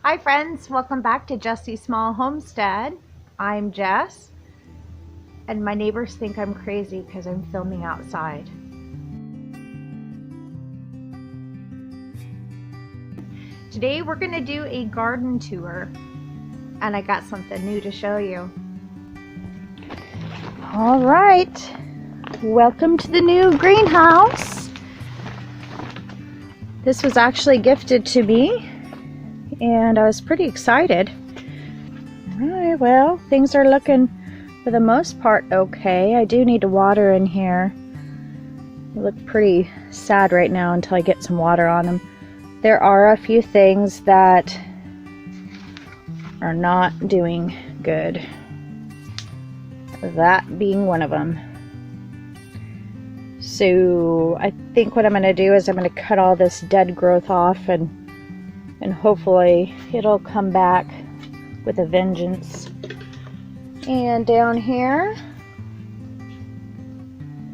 Hi friends, welcome back to Jesse's Small Homestead. I'm Jess, and my neighbors think I'm crazy because I'm filming outside. Today we're going to do a garden tour, and I got something new to show you. All right, welcome to the new greenhouse. This was actually gifted to me, and I was pretty excited. Alright, well, things are looking for the most part okay. I do need to water in here. They look pretty sad right now until I get some water on them. There are a few things that are not doing good. That being one of them. So I think what I'm going to do is I'm going to cut all this dead growth off and hopefully it'll come back with a vengeance. And down here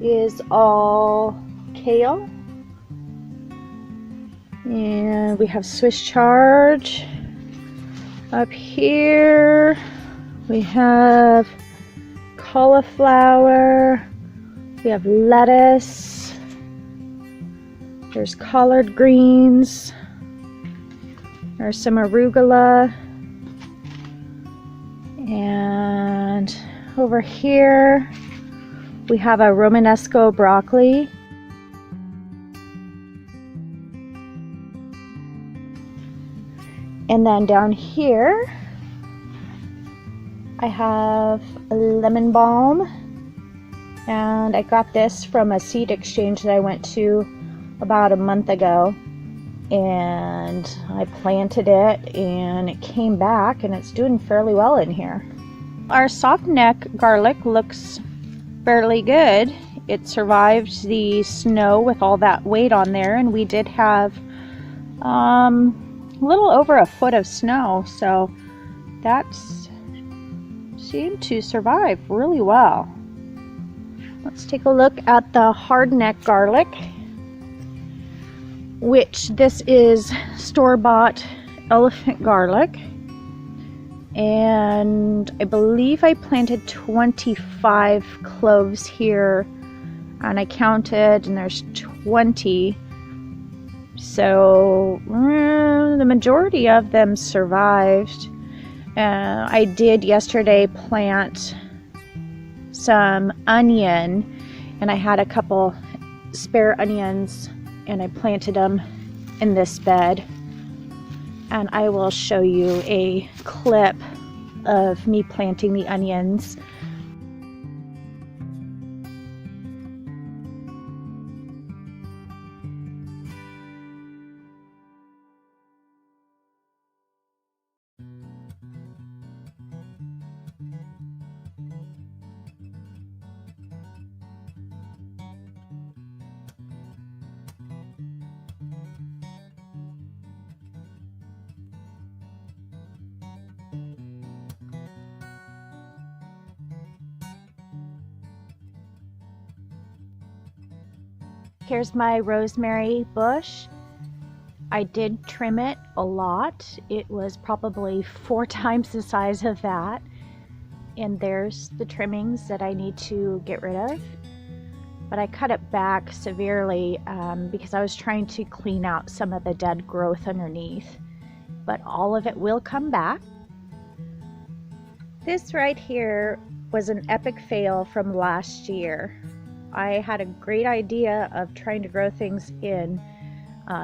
is all kale, and we have Swiss chard. Up here we have cauliflower, we have lettuce, there's collard greens, there's some arugula, and over here we have a Romanesco broccoli. And then down here I have a lemon balm, and I got this from a seed exchange that I went to about a month ago, and I planted it and it came back and it's doing fairly well in here. Our softneck garlic looks fairly good. It survived the snow with all that weight on there, and we did have a little over a foot of snow, so that's seemed to survive really well. Let's take a look at the hardneck garlic, which this is store-bought elephant garlic, and I believe I planted 25 cloves here, and I counted and there's 20, so the majority of them survived. I did yesterday plant some onion, and I had a couple spare onions and I planted them in this bed, and I will show you a clip of me planting the onions. Here's my rosemary bush. I did trim it a lot. It was probably 4 times the size of that. And there's the trimmings that I need to get rid of. But I cut it back severely because I was trying to clean out some of the dead growth underneath. But all of it will come back. This right here was an epic fail from last year. I had a great idea of trying to grow things in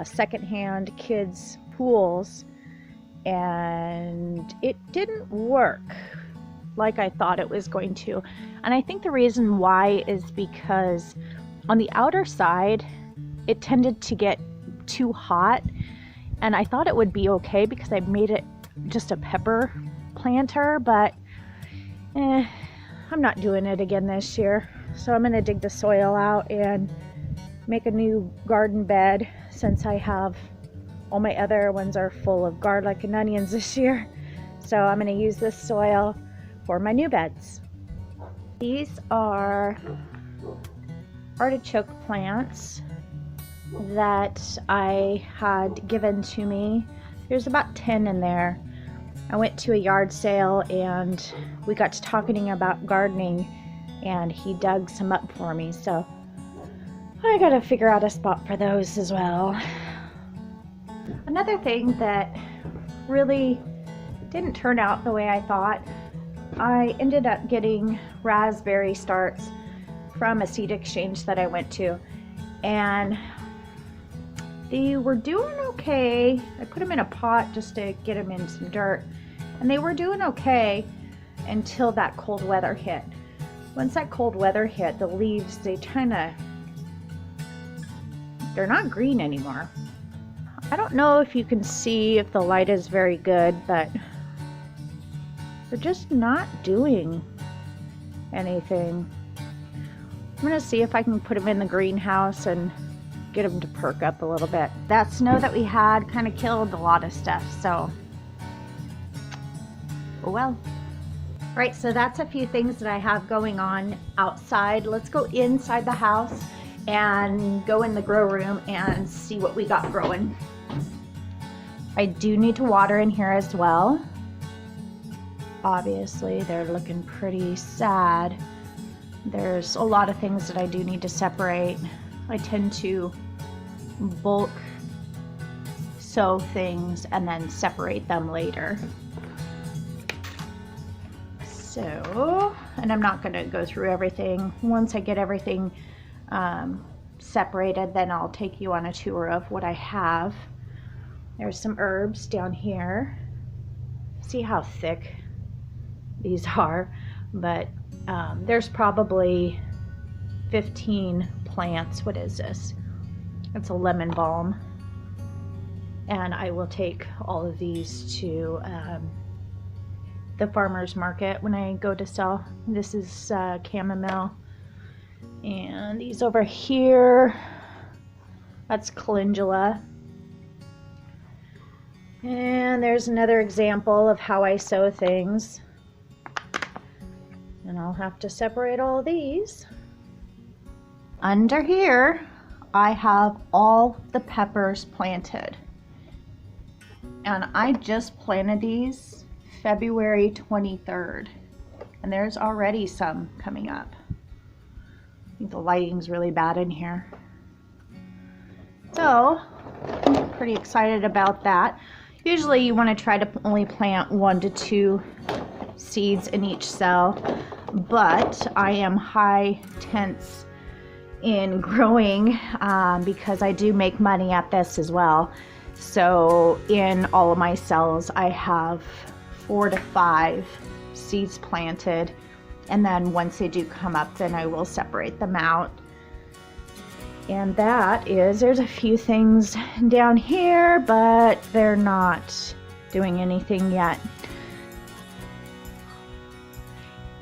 secondhand kids' pools, and it didn't work like I thought it was going to. And I think the reason why is because on the outer side it tended to get too hot, and I thought it would be okay because I made it just a pepper planter, but I'm not doing it again this year. So I'm going to dig the soil out and make a new garden bed, since I have all my other ones are full of garlic and onions this year. So I'm going to use this soil for my new beds. These are artichoke plants that I had given to me There's about 10 in there. I went to a yard sale and we got to talking about gardening, and he dug some up for me, so I gotta figure out a spot for those as well. Another thing that really didn't turn out the way I thought, I ended up getting raspberry starts from a seed exchange that I went to, and they were doing okay. I put them in a pot just to get them in some dirt, and they were doing okay until that cold weather hit. Once that cold weather hit, the leaves, they're not green anymore. I don't know if you can see if the light is very good, but they're just not doing anything. I'm gonna see if I can put them in the greenhouse and get them to perk up a little bit. That snow that we had kind of killed a lot of stuff, so oh well. Right, so that's a few things that I have going on outside. Let's go inside the house and go in the grow room and see what we got growing. I do need to water in here as well. Obviously, they're looking pretty sad. There's a lot of things that I do need to separate. I tend to bulk sow things and then separate them later. So, and I'm not going to go through everything. Once I get everything separated, then I'll take you on a tour of what I have. There's some herbs down here. See how thick these are, but there's probably 15 plants. What is this? It's a lemon balm, and I will take all of these to the farmer's market when I go to sell. This is chamomile, and these over here, that's calendula. And there's another example of how I sow things, and I'll have to separate all these. Under here I have all the peppers planted, and I just planted these February 23rd, and there's already some coming up. I think the lighting's really bad in here, so I'm pretty excited about that. Usually you want to try to only plant 1 to 2 seeds in each cell, but I am high tense in growing because I do make money at this as well. So in all of my cells I have 4 to 5 seeds planted, and then once they do come up, then I will separate them out. And there's a few things down here, but they're not doing anything yet.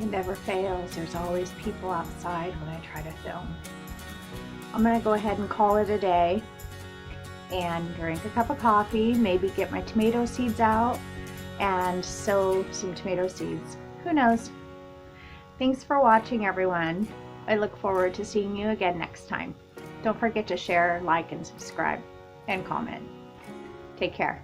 It never fails. There's always people outside when I try to film. I'm gonna go ahead and call it a day and drink a cup of coffee, maybe get my tomato seeds out and sow some tomato seeds. Who knows? Thanks for watching, everyone. I look forward to seeing you again next time. Don't forget to share, like, and subscribe, and comment. Take care.